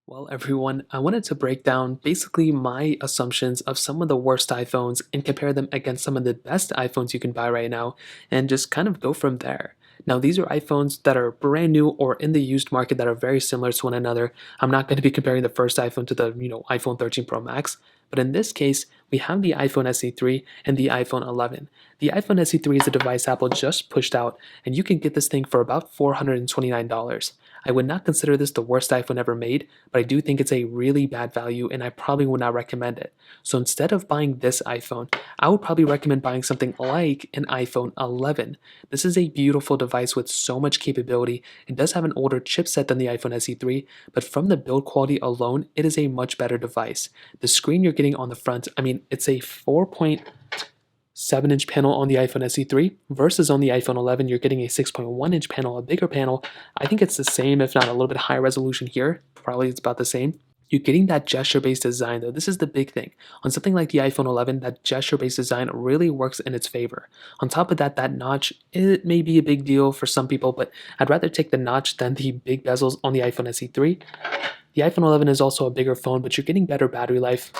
Well, everyone, I wanted to break down basically my assumptions of some of the worst iPhones and compare them against some of the best iPhones you can buy right now and just kind of go from there. Now, these are iPhones that are brand new or in the used market that are very similar to one another. I'm not going to be comparing the first iPhone to the, iPhone 13 Pro Max, but in this case, we have the iPhone SE3 and the iPhone 11. The iPhone SE3 is a device Apple just pushed out, and you can get this thing for about $429. I would not consider this the worst iPhone ever made, but I do think it's a really bad value and I probably would not recommend it. So instead of buying this iPhone, I would probably recommend buying something like an iPhone 11. This is a beautiful device with so much capability. It does have an older chipset than the iPhone SE3, but from the build quality alone, it is a much better device. The screen you're getting on the front, it's a 4.7-inch panel on the iPhone SE3 versus on the iPhone 11 you're getting a 6.1-inch panel, a bigger panel. I think it's the same, if not a little bit higher resolution here. Probably it's about the same. You're getting that gesture-based design though. This is the big thing. On something like the iPhone 11, that gesture-based design really works in its favor. On top of that, that notch, it may be a big deal for some people, but I'd rather take the notch than the big bezels on the iPhone SE3. The iPhone 11 is also a bigger phone, but you're getting better battery life.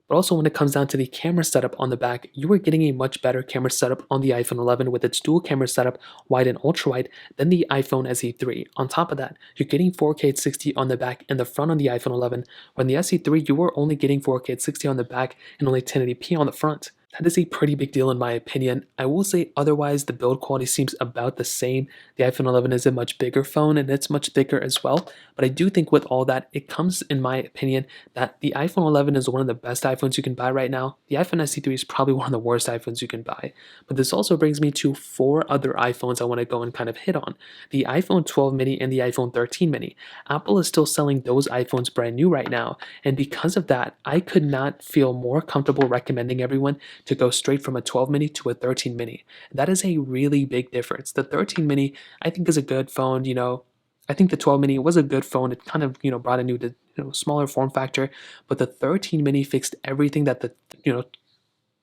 But also when it comes down to the camera setup on the back, you are getting a much better camera setup on the iPhone 11 with its dual camera setup, wide and ultra wide, than the iPhone SE3. On top of that, you're getting 4K at 60 on the back and the front on the iPhone 11, when the SE3 you were only getting 4K at 60 on the back and only 1080p on the front. That is a pretty big deal in my opinion. I will say otherwise the build quality seems about the same. The iPhone 11 is a much bigger phone and it's much thicker as well. But I do think with all that, it comes in my opinion that the iPhone 11 is one of the best iPhones you can buy right now. The iPhone SE3 is probably one of the worst iPhones you can buy. But this also brings me to four other iPhones I want to go and kind of hit on. The iPhone 12 mini and the iPhone 13 mini. Apple is still selling those iPhones brand new right now. And because of that, I could not feel more comfortable recommending everyone to go straight from a 12 mini to a 13 mini. That is a really big difference. The 13 mini, I think, is a good phone. I think the 12 mini was a good phone. It kind of, brought a new, smaller form factor, but the 13 mini fixed everything that the,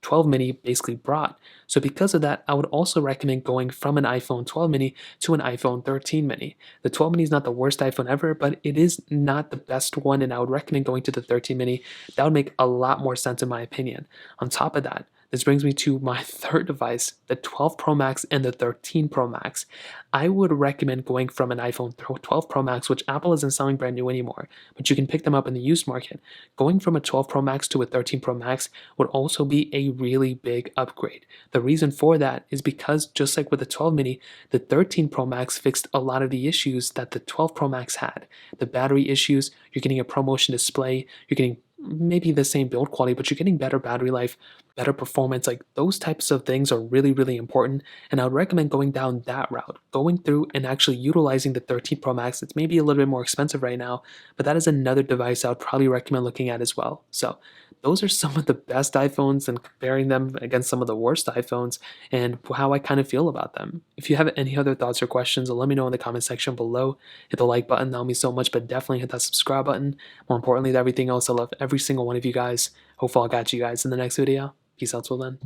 12 mini basically brought. So because of that, I would also recommend going from an iPhone 12 mini to an iPhone 13 mini. The 12 mini is not the worst iPhone ever, but it is not the best one, and I would recommend going to the 13 mini. That would make a lot more sense in my opinion. On top of that, this brings me to my third device, the 12 Pro Max and the 13 Pro Max. I would recommend going from an iPhone 12 Pro Max, which Apple isn't selling brand new anymore, but you can pick them up in the used market. Going from a 12 Pro Max to a 13 Pro Max would also be a really big upgrade. The reason for that is because just like with the 12 mini, the 13 Pro Max fixed a lot of the issues that the 12 Pro Max had. The battery issues, you're getting a ProMotion display, you're getting maybe the same build quality, but you're getting better battery life, better performance. Like those types of things are really, really important. And I would recommend going down that route, going through and actually utilizing the 13 Pro Max. It's maybe a little bit more expensive right now, but that is another device I would probably recommend looking at as well. So those are some of the best iPhones and comparing them against some of the worst iPhones and how I kind of feel about them. If you have any other thoughts or questions, let me know in the comment section below. Hit the like button, that'll mean so much, but definitely hit that subscribe button. More importantly than everything else, I love every single one of you guys. Hopefully I'll catch you guys in the next video. Peace out till then.